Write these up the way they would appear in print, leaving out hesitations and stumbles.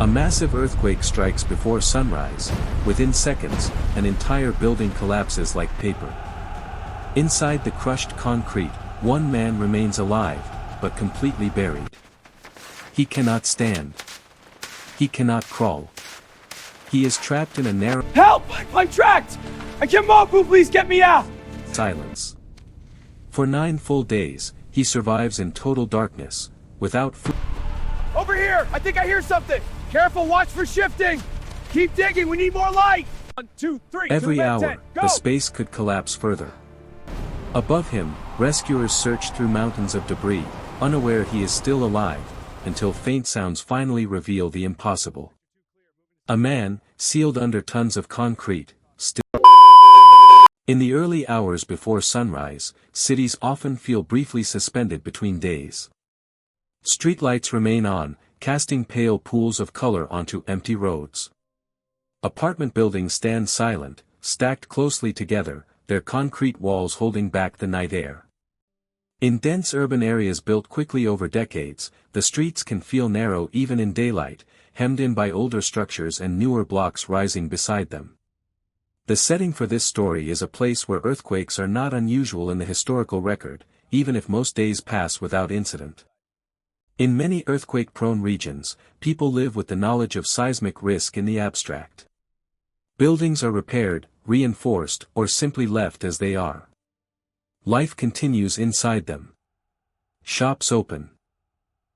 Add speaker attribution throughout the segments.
Speaker 1: A massive earthquake strikes before sunrise. Within seconds, an entire building collapses like paper. Inside the crushed concrete, one man remains alive, but completely buried. He cannot stand. He cannot crawl. He is trapped in a narrow—
Speaker 2: Help! I'm trapped! I can't move, please get me out!
Speaker 1: Silence. For 9 full days, he survives in total darkness, without food.
Speaker 2: Over here! I think I hear something! Careful, watch for shifting! Keep digging, we need more light! 1, 2, 3,
Speaker 1: Every
Speaker 2: to the
Speaker 1: hour,
Speaker 2: 10, go!
Speaker 1: the space could collapse further. Above him, rescuers search through mountains of debris, unaware he is still alive, until faint sounds finally reveal the impossible. A man, sealed under tons of concrete, still. In the early hours before sunrise, cities often feel briefly suspended between days. Streetlights remain on, casting pale pools of color onto empty roads. Apartment buildings stand silent, stacked closely together, their concrete walls holding back the night air. In dense urban areas built quickly over decades, the streets can feel narrow even in daylight, hemmed in by older structures and newer blocks rising beside them. The setting for this story is a place where earthquakes are not unusual in the historical record, even if most days pass without incident. In many earthquake-prone regions, people live with the knowledge of seismic risk in the abstract. Buildings are repaired, reinforced, or simply left as they are. Life continues inside them. Shops open.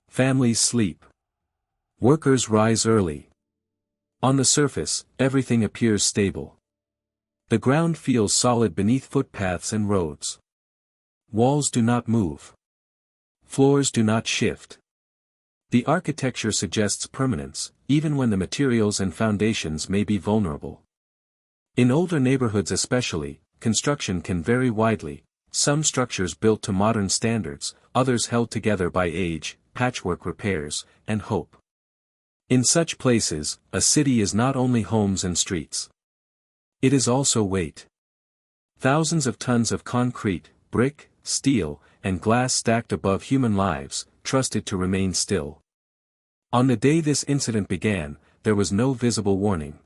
Speaker 1: Families sleep. Workers rise early. On the surface, everything appears stable. The ground feels solid beneath footpaths and roads. Walls do not move. Floors do not shift. The architecture suggests permanence, even when the materials and foundations may be vulnerable. In older neighborhoods especially, construction can vary widely, some structures built to modern standards, others held together by age, patchwork repairs, and hope. In such places, a city is not only homes and streets. It is also weight. Thousands of tons of concrete, brick, steel, and glass stacked above human lives, trusted to remain still. On the day this incident began, there was no visible warning.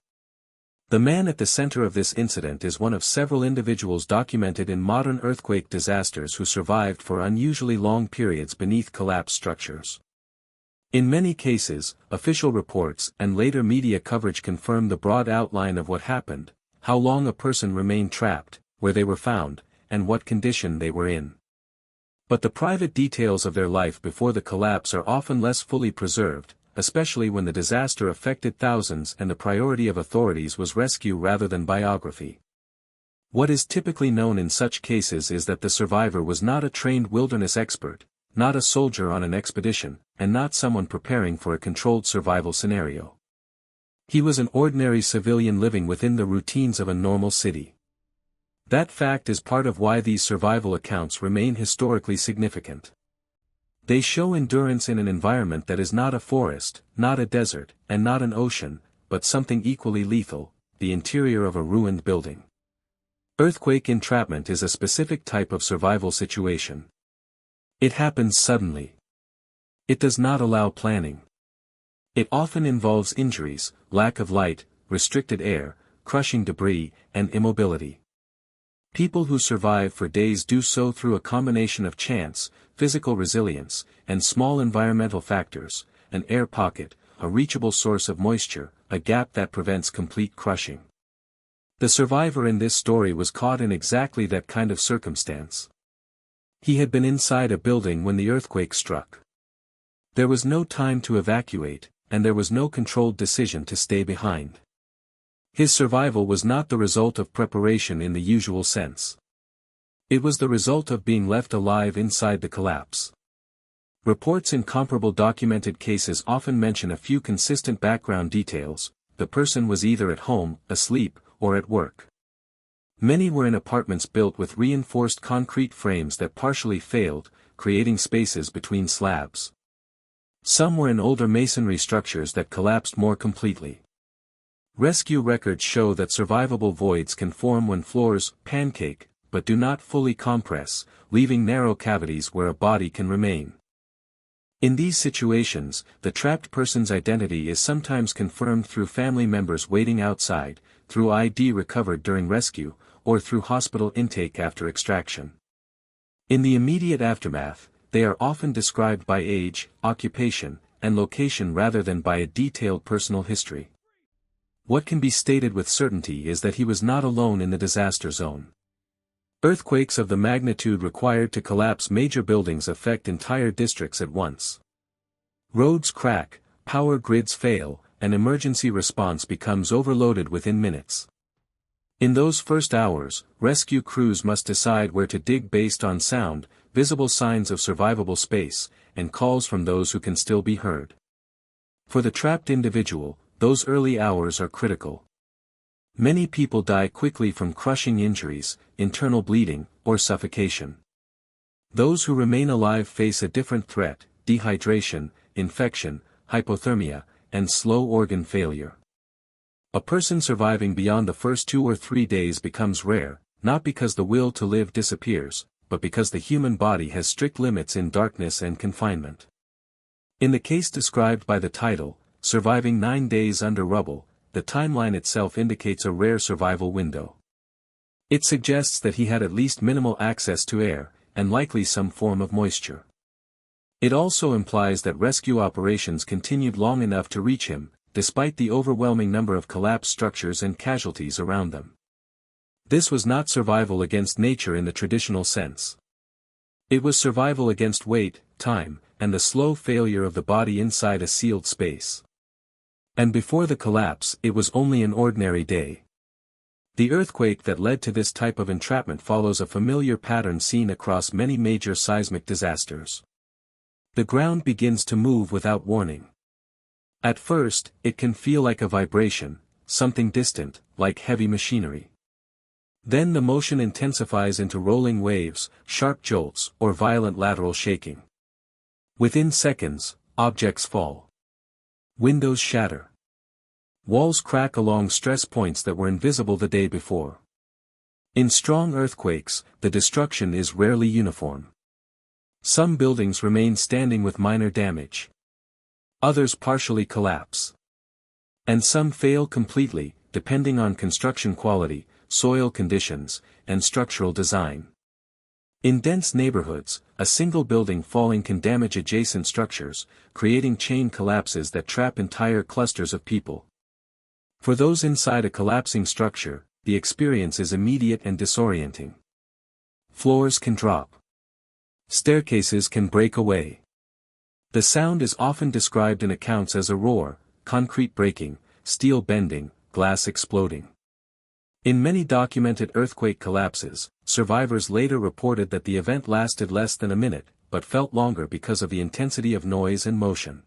Speaker 1: The man at the center of this incident is one of several individuals documented in modern earthquake disasters who survived for unusually long periods beneath collapsed structures. In many cases, official reports and later media coverage confirm the broad outline of what happened, how long a person remained trapped, where they were found, and what condition they were in. But the private details of their life before the collapse are often less fully preserved, especially when the disaster affected thousands and the priority of authorities was rescue rather than biography. What is typically known in such cases is that the survivor was not a trained wilderness expert, not a soldier on an expedition, and not someone preparing for a controlled survival scenario. He was an ordinary civilian living within the routines of a normal city. That fact is part of why these survival accounts remain historically significant. They show endurance in an environment that is not a forest, not a desert, and not an ocean, but something equally lethal, the interior of a ruined building. Earthquake entrapment is a specific type of survival situation. It happens suddenly. It does not allow planning. It often involves injuries, lack of light, restricted air, crushing debris, and immobility. People who survive for days do so through a combination of chance, physical resilience, and small environmental factors, an air pocket, a reachable source of moisture, a gap that prevents complete crushing. The survivor in this story was caught in exactly that kind of circumstance. He had been inside a building when the earthquake struck. There was no time to evacuate, and there was no controlled decision to stay behind. His survival was not the result of preparation in the usual sense. It was the result of being left alive inside the collapse. Reports in comparable documented cases often mention a few consistent background details: the person was either at home, asleep, or at work. Many were in apartments built with reinforced concrete frames that partially failed, creating spaces between slabs. Some were in older masonry structures that collapsed more completely. Rescue records show that survivable voids can form when floors pancake, but do not fully compress, leaving narrow cavities where a body can remain. In these situations, the trapped person's identity is sometimes confirmed through family members waiting outside, through ID recovered during rescue, or through hospital intake after extraction. In the immediate aftermath, they are often described by age, occupation, and location rather than by a detailed personal history. What can be stated with certainty is that he was not alone in the disaster zone. Earthquakes of the magnitude required to collapse major buildings affect entire districts at once. Roads crack, power grids fail, and emergency response becomes overloaded within minutes. In those first hours, rescue crews must decide where to dig based on sound, visible signs of survivable space, and calls from those who can still be heard. For the trapped individual, those early hours are critical. Many people die quickly from crushing injuries, internal bleeding, or suffocation. Those who remain alive face a different threat: dehydration, infection, hypothermia, and slow organ failure. A person surviving beyond the first 2 or 3 days becomes rare, not because the will to live disappears, but because the human body has strict limits in darkness and confinement. In the case described by the title, Surviving 9 Days Under Rubble, the timeline itself indicates a rare survival window. It suggests that he had at least minimal access to air, and likely some form of moisture. It also implies that rescue operations continued long enough to reach him, despite the overwhelming number of collapsed structures and casualties around them. This was not survival against nature in the traditional sense. It was survival against weight, time, and the slow failure of the body inside a sealed space. And before the collapse, it was only an ordinary day. The earthquake that led to this type of entrapment follows a familiar pattern seen across many major seismic disasters. The ground begins to move without warning. At first, it can feel like a vibration, something distant, like heavy machinery. Then the motion intensifies into rolling waves, sharp jolts, or violent lateral shaking. Within seconds, objects fall. Windows shatter. Walls crack along stress points that were invisible the day before. In strong earthquakes, the destruction is rarely uniform. Some buildings remain standing with minor damage. Others partially collapse. And some fail completely, depending on construction quality, soil conditions, and structural design. In dense neighborhoods, a single building falling can damage adjacent structures, creating chain collapses that trap entire clusters of people. For those inside a collapsing structure, the experience is immediate and disorienting. Floors can drop. Staircases can break away. The sound is often described in accounts as a roar, concrete breaking, steel bending, glass exploding. In many documented earthquake collapses, survivors later reported that the event lasted less than a minute, but felt longer because of the intensity of noise and motion.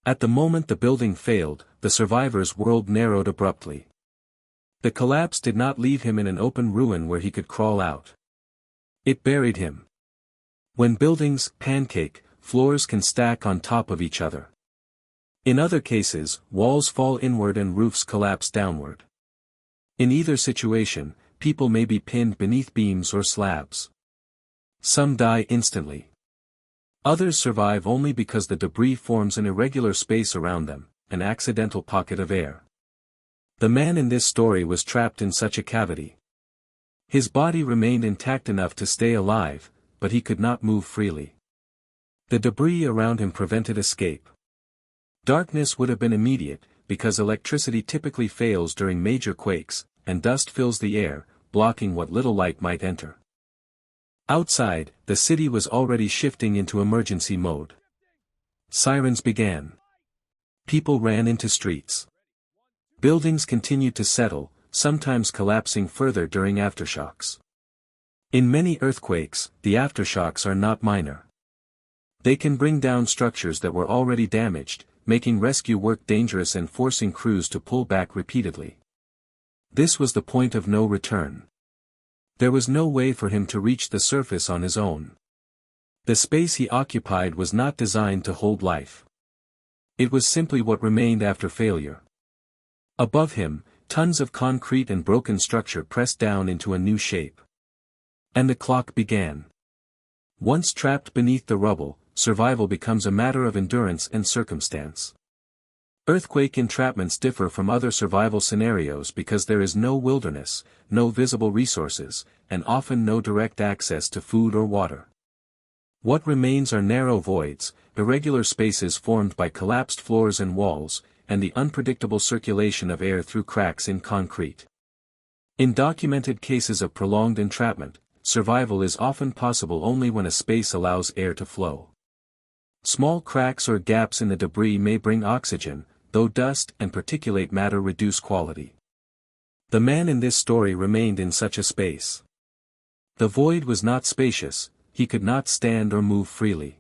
Speaker 1: At the moment the building failed, the survivor's world narrowed abruptly. The collapse did not leave him in an open ruin where he could crawl out. It buried him. When buildings pancake, floors can stack on top of each other. In other cases, walls fall inward and roofs collapse downward. In either situation, people may be pinned beneath beams or slabs. Some die instantly. Others survive only because the debris forms an irregular space around them, an accidental pocket of air. The man in this story was trapped in such a cavity. His body remained intact enough to stay alive, but he could not move freely. The debris around him prevented escape. Darkness would have been immediate, because electricity typically fails during major quakes, and dust fills the air, blocking what little light might enter. Outside, the city was already shifting into emergency mode. Sirens began. People ran into streets. Buildings continued to settle, sometimes collapsing further during aftershocks. In many earthquakes, the aftershocks are not minor. They can bring down structures that were already damaged, making rescue work dangerous and forcing crews to pull back repeatedly. This was the point of no return. There was no way for him to reach the surface on his own. The space he occupied was not designed to hold life. It was simply what remained after failure. Above him, tons of concrete and broken structure pressed down into a new shape. And the clock began. Once trapped beneath the rubble, survival becomes a matter of endurance and circumstance. Earthquake entrapments differ from other survival scenarios because there is no wilderness, no visible resources, and often no direct access to food or water. What remains are narrow voids, irregular spaces formed by collapsed floors and walls, and the unpredictable circulation of air through cracks in concrete. In documented cases of prolonged entrapment, survival is often possible only when a space allows air to flow. Small cracks or gaps in the debris may bring oxygen, though dust and particulate matter reduce quality. The man in this story remained in such a space. The void was not spacious, he could not stand or move freely.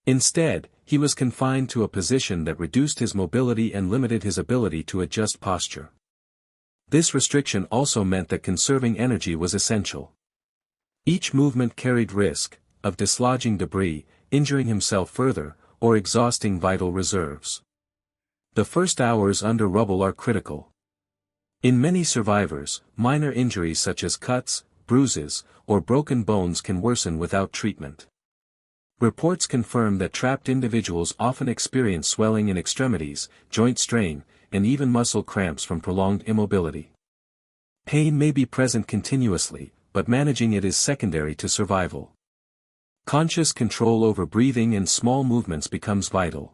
Speaker 1: Instead, he was confined to a position that reduced his mobility and limited his ability to adjust posture. This restriction also meant that conserving energy was essential. Each movement carried risk, of dislodging debris, injuring himself further, or exhausting vital reserves. The first hours under rubble are critical. In many survivors, minor injuries such as cuts, bruises, or broken bones can worsen without treatment. Reports confirm that trapped individuals often experience swelling in extremities, joint strain, and even muscle cramps from prolonged immobility. Pain may be present continuously, but managing it is secondary to survival. Conscious control over breathing and small movements becomes vital.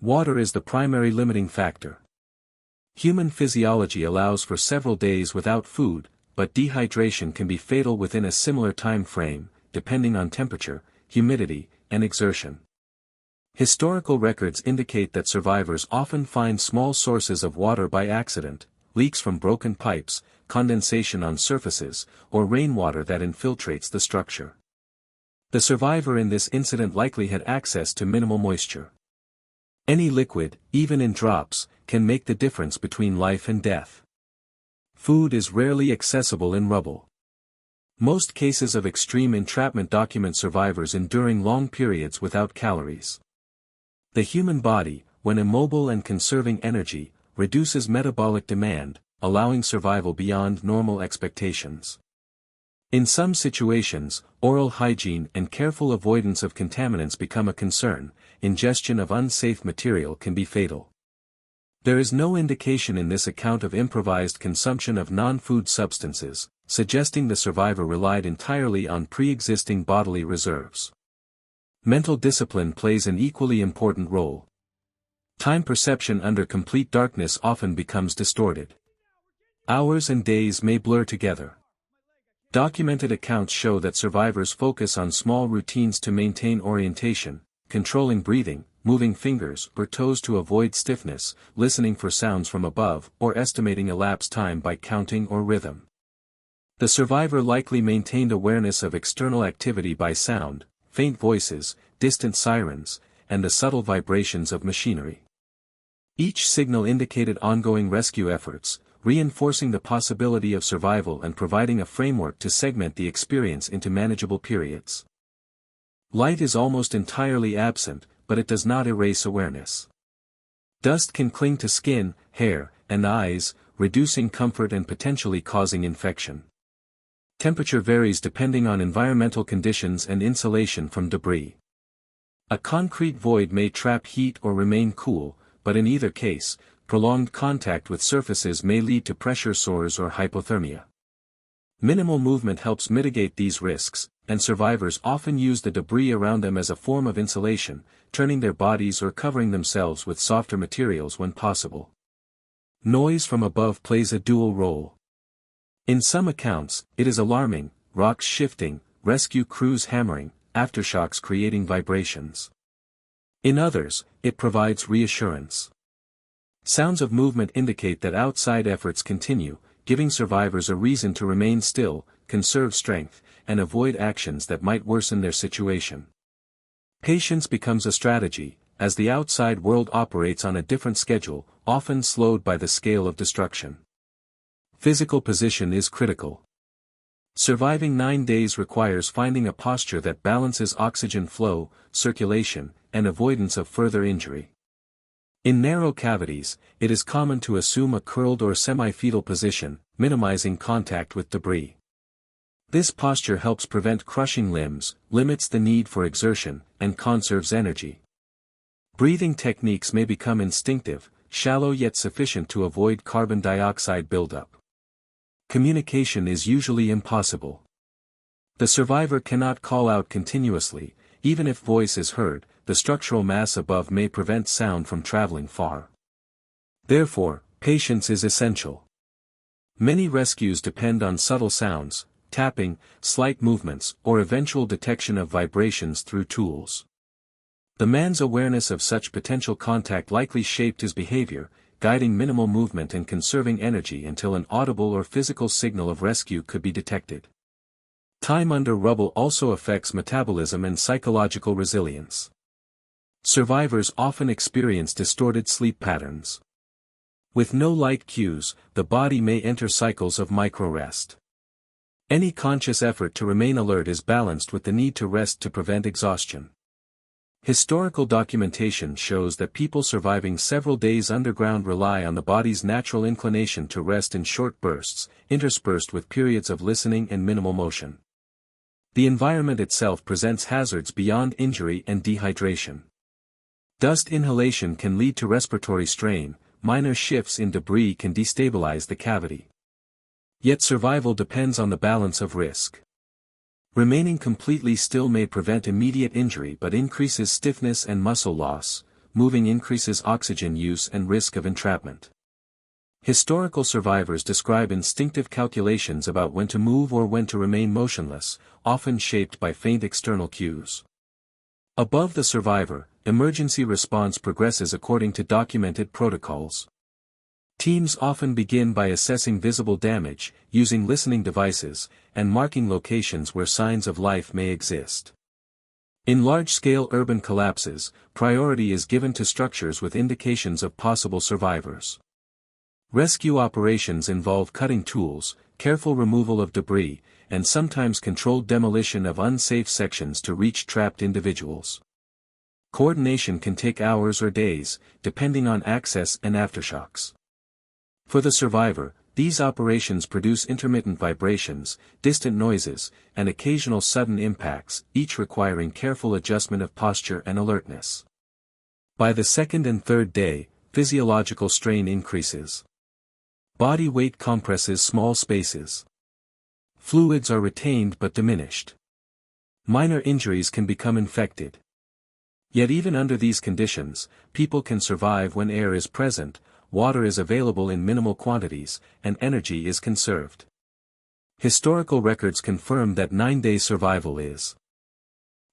Speaker 1: Water is the primary limiting factor. Human physiology allows for several days without food, but dehydration can be fatal within a similar time frame, depending on temperature, humidity, and exertion. Historical records indicate that survivors often find small sources of water by accident, leaks from broken pipes, condensation on surfaces, or rainwater that infiltrates the structure. The survivor in this incident likely had access to minimal moisture. Any liquid, even in drops, can make the difference between life and death. Food is rarely accessible in rubble. Most cases of extreme entrapment document survivors enduring long periods without calories. The human body, when immobile and conserving energy, reduces metabolic demand, allowing survival beyond normal expectations. In some situations, oral hygiene and careful avoidance of contaminants become a concern. Ingestion of unsafe material can be fatal. There is no indication in this account of improvised consumption of non-food substances, suggesting the survivor relied entirely on pre-existing bodily reserves. Mental discipline plays an equally important role. Time perception under complete darkness often becomes distorted. Hours and days may blur together. Documented accounts show that survivors focus on small routines to maintain orientation, controlling breathing, moving fingers or toes to avoid stiffness, listening for sounds from above, or estimating elapsed time by counting or rhythm. The survivor likely maintained awareness of external activity by sound, faint voices, distant sirens, and the subtle vibrations of machinery. Each signal indicated ongoing rescue efforts, reinforcing the possibility of survival and providing a framework to segment the experience into manageable periods. Light is almost entirely absent, but it does not erase awareness. Dust can cling to skin, hair, and eyes, reducing comfort and potentially causing infection. Temperature varies depending on environmental conditions and insulation from debris. A concrete void may trap heat or remain cool, but in either case, prolonged contact with surfaces may lead to pressure sores or hypothermia. Minimal movement helps mitigate these risks, and survivors often use the debris around them as a form of insulation, turning their bodies or covering themselves with softer materials when possible. Noise from above plays a dual role. In some accounts, it is alarming, rocks shifting, rescue crews hammering, aftershocks creating vibrations. In others, it provides reassurance. Sounds of movement indicate that outside efforts continue, giving survivors a reason to remain still, conserve strength, and avoid actions that might worsen their situation. Patience becomes a strategy, as the outside world operates on a different schedule, often slowed by the scale of destruction. Physical position is critical. Surviving 9 days requires finding a posture that balances oxygen flow, circulation, and avoidance of further injury. In narrow cavities, it is common to assume a curled or semi-fetal position, minimizing contact with debris. This posture helps prevent crushing limbs, limits the need for exertion, and conserves energy. Breathing techniques may become instinctive, shallow yet sufficient to avoid carbon dioxide buildup. Communication is usually impossible. The survivor cannot call out continuously, even if voice is heard, the structural mass above may prevent sound from traveling far. Therefore, patience is essential. Many rescues depend on subtle sounds, tapping, slight movements, or eventual detection of vibrations through tools. The man's awareness of such potential contact likely shaped his behavior, guiding minimal movement and conserving energy until an audible or physical signal of rescue could be detected. Time under rubble also affects metabolism and psychological resilience. Survivors often experience distorted sleep patterns. With no light cues, the body may enter cycles of micro-rest. Any conscious effort to remain alert is balanced with the need to rest to prevent exhaustion. Historical documentation shows that people surviving several days underground rely on the body's natural inclination to rest in short bursts, interspersed with periods of listening and minimal motion. The environment itself presents hazards beyond injury and dehydration. Dust inhalation can lead to respiratory strain, minor shifts in debris can destabilize the cavity. Yet survival depends on the balance of risk. Remaining completely still may prevent immediate injury but increases stiffness and muscle loss, moving increases oxygen use and risk of entrapment. Historical survivors describe instinctive calculations about when to move or when to remain motionless, often shaped by faint external cues. Above the survivor, emergency response progresses according to documented protocols. Teams often begin by assessing visible damage, using listening devices, and marking locations where signs of life may exist. In large-scale urban collapses, priority is given to structures with indications of possible survivors. Rescue operations involve cutting tools, careful removal of debris, and sometimes controlled demolition of unsafe sections to reach trapped individuals. Coordination can take hours or days, depending on access and aftershocks. For the survivor, these operations produce intermittent vibrations, distant noises, and occasional sudden impacts, each requiring careful adjustment of posture and alertness. By the second and third day, physiological strain increases. Body weight compresses small spaces. Fluids are retained but diminished. Minor injuries can become infected. Yet even under these conditions, people can survive when air is present, water is available in minimal quantities, and energy is conserved. Historical records confirm that 9-day survival is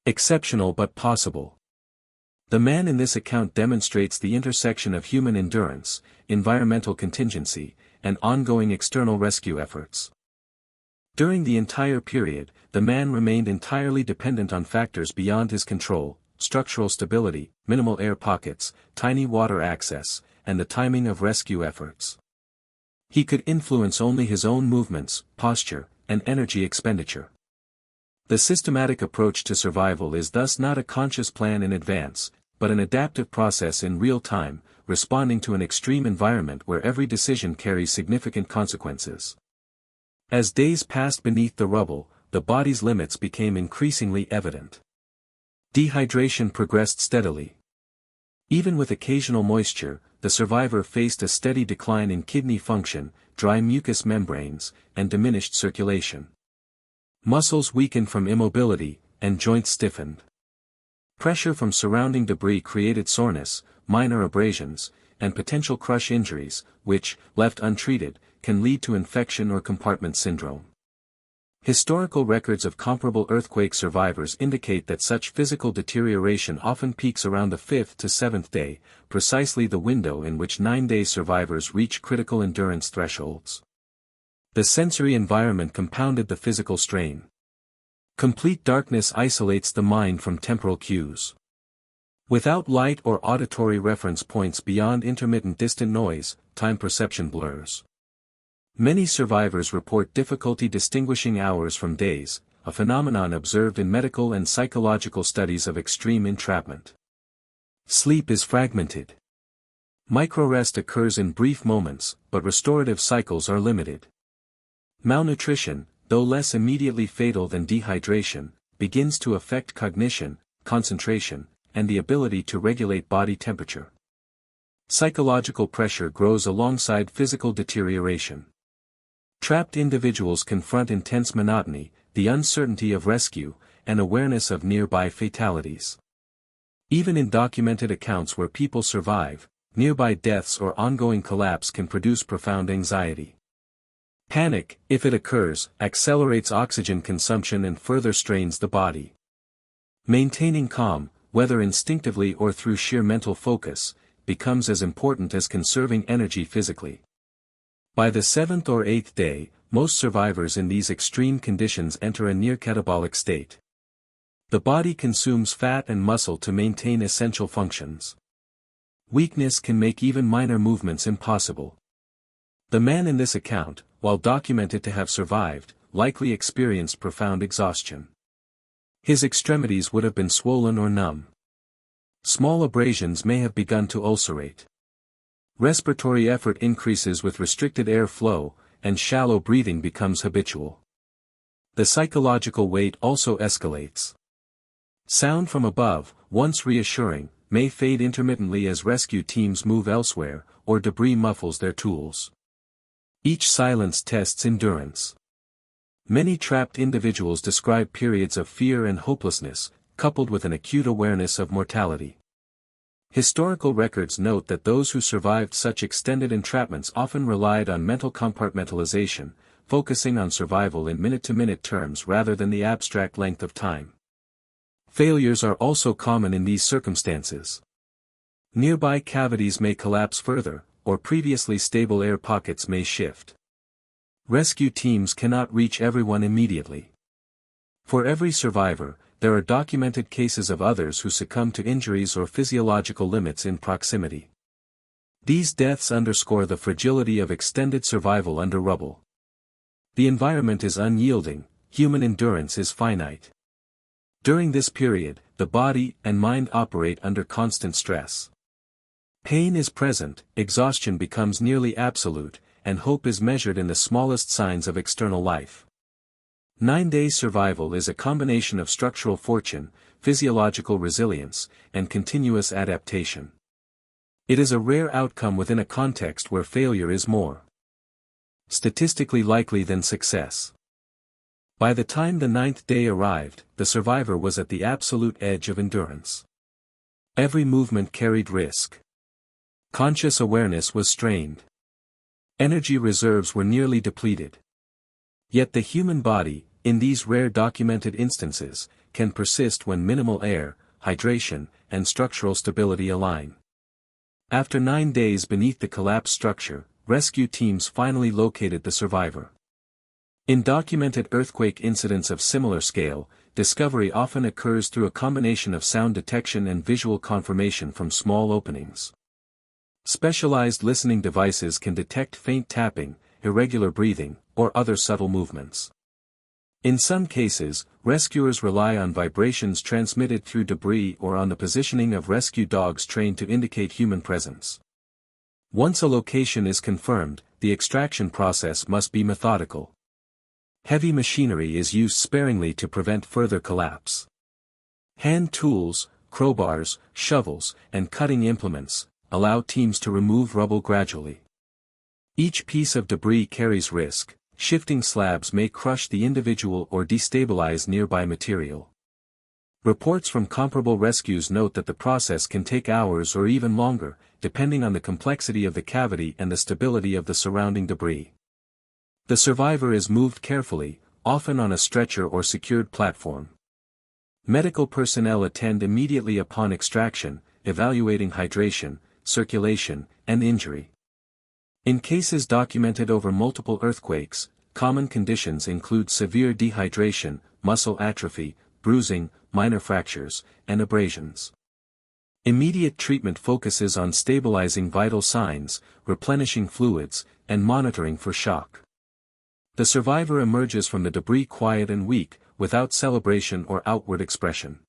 Speaker 1: exceptional but possible. The man in this account demonstrates the intersection of human endurance, environmental contingency, and ongoing external rescue efforts. During the entire period, the man remained entirely dependent on factors beyond his control: structural stability, minimal air pockets, tiny water access, and the timing of rescue efforts. He could influence only his own movements, posture, and energy expenditure. The systematic approach to survival is thus not a conscious plan in advance, but an adaptive process in real time, responding to an extreme environment where every decision carries significant consequences. As days passed beneath the rubble, the body's limits became increasingly evident. Dehydration progressed steadily. Even with occasional moisture, the survivor faced a steady decline in kidney function, dry mucous membranes, and diminished circulation. Muscles weakened from immobility, and joints stiffened. Pressure from surrounding debris created soreness, minor abrasions, and potential crush injuries, which, left untreated, can lead to infection or compartment syndrome. Historical records of comparable earthquake survivors indicate that such physical deterioration often peaks around the 5th to 7th day, precisely the window in which 9-day survivors reach critical endurance thresholds. The sensory environment compounded the physical strain. Complete darkness isolates the mind from temporal cues. Without light or auditory reference points beyond intermittent distant noise, time perception blurs. Many survivors report difficulty distinguishing hours from days, a phenomenon observed in medical and psychological studies of extreme entrapment. Sleep is fragmented. Microrest occurs in brief moments, but restorative cycles are limited. Malnutrition, though less immediately fatal than dehydration, begins to affect cognition, concentration, and the ability to regulate body temperature. Psychological pressure grows alongside physical deterioration. Trapped individuals confront intense monotony, the uncertainty of rescue, and awareness of nearby fatalities. Even in documented accounts where people survive, nearby deaths or ongoing collapse can produce profound anxiety. Panic, if it occurs, accelerates oxygen consumption and further strains the body. Maintaining calm, whether instinctively or through sheer mental focus, becomes as important as conserving energy physically. By the 7th or 8th day, most survivors in these extreme conditions enter a near-catabolic state. The body consumes fat and muscle to maintain essential functions. Weakness can make even minor movements impossible. The man in this account, while documented to have survived, likely experienced profound exhaustion. His extremities would have been swollen or numb. Small abrasions may have begun to ulcerate. Respiratory effort increases with restricted air flow, and shallow breathing becomes habitual. The psychological weight also escalates. Sound from above, once reassuring, may fade intermittently as rescue teams move elsewhere, or debris muffles their tools. Each silence tests endurance. Many trapped individuals describe periods of fear and hopelessness, coupled with an acute awareness of mortality. Historical records note that those who survived such extended entrapments often relied on mental compartmentalization, focusing on survival in minute-to-minute terms rather than the abstract length of time. Failures are also common in these circumstances. Nearby cavities may collapse further, or previously stable air pockets may shift. Rescue teams cannot reach everyone immediately. For every survivor, there are documented cases of others who succumb to injuries or physiological limits in proximity. These deaths underscore the fragility of extended survival under rubble. The environment is unyielding, human endurance is finite. During this period, the body and mind operate under constant stress. Pain is present, exhaustion becomes nearly absolute, and hope is measured in the smallest signs of external life. 9-day survival is a combination of structural fortune, physiological resilience, and continuous adaptation. It is a rare outcome within a context where failure is more statistically likely than success. By the time the 9th day arrived, the survivor was at the absolute edge of endurance. Every movement carried risk. Conscious awareness was strained. Energy reserves were nearly depleted. Yet the human body, in these rare documented instances, can persist when minimal air, hydration, and structural stability align. After 9 days beneath the collapsed structure, rescue teams finally located the survivor. In documented earthquake incidents of similar scale, discovery often occurs through a combination of sound detection and visual confirmation from small openings. Specialized listening devices can detect faint tapping, irregular breathing, or other subtle movements. In some cases, rescuers rely on vibrations transmitted through debris or on the positioning of rescue dogs trained to indicate human presence. Once a location is confirmed, the extraction process must be methodical. Heavy machinery is used sparingly to prevent further collapse. Hand tools, crowbars, shovels, and cutting implements allow teams to remove rubble gradually. Each piece of debris carries risk. Shifting slabs may crush the individual or destabilize nearby material. Reports from comparable rescues note that the process can take hours or even longer, depending on the complexity of the cavity and the stability of the surrounding debris. The survivor is moved carefully, often on a stretcher or secured platform. Medical personnel attend immediately upon extraction, evaluating hydration, circulation, and injury. In cases documented over multiple earthquakes, common conditions include severe dehydration, muscle atrophy, bruising, minor fractures, and abrasions. Immediate treatment focuses on stabilizing vital signs, replenishing fluids, and monitoring for shock. The survivor emerges from the debris quiet and weak, without celebration or outward expression.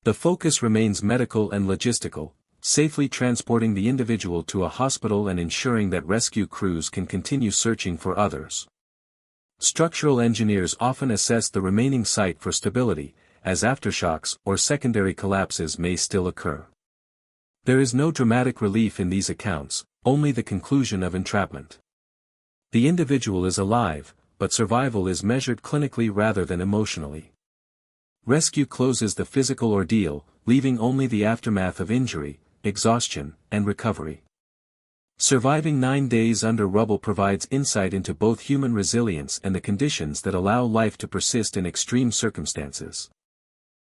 Speaker 1: The focus remains medical and logistical, safely transporting the individual to a hospital and ensuring that rescue crews can continue searching for others. Structural engineers often assess the remaining site for stability, as aftershocks or secondary collapses may still occur. There is no dramatic relief in these accounts, only the conclusion of entrapment. The individual is alive, but survival is measured clinically rather than emotionally. Rescue closes the physical ordeal, leaving only the aftermath of injury, exhaustion, and recovery. Surviving 9 days under rubble provides insight into both human resilience and the conditions that allow life to persist in extreme circumstances.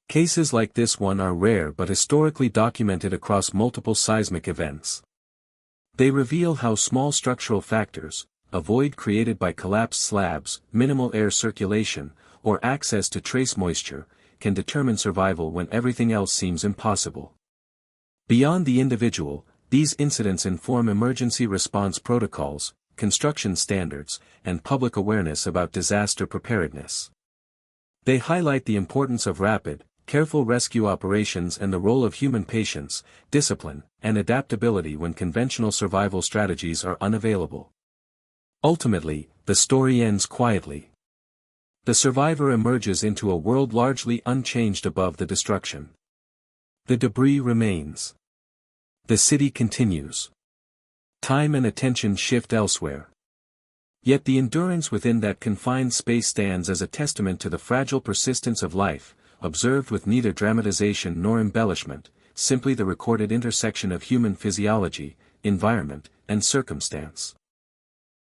Speaker 1: Cases like this one are rare but historically documented across multiple seismic events. They reveal how small structural factors, a void created by collapsed slabs, minimal air circulation, or access to trace moisture, can determine survival when everything else seems impossible. Beyond the individual, these incidents inform emergency response protocols, construction standards, and public awareness about disaster preparedness. They highlight the importance of rapid, careful rescue operations and the role of human patience, discipline, and adaptability when conventional survival strategies are unavailable. Ultimately, the story ends quietly. The survivor emerges into a world largely unchanged above the destruction. The debris remains. The city continues. Time and attention shift elsewhere. Yet the endurance within that confined space stands as a testament to the fragile persistence of life, observed with neither dramatization nor embellishment, simply the recorded intersection of human physiology, environment, and circumstance.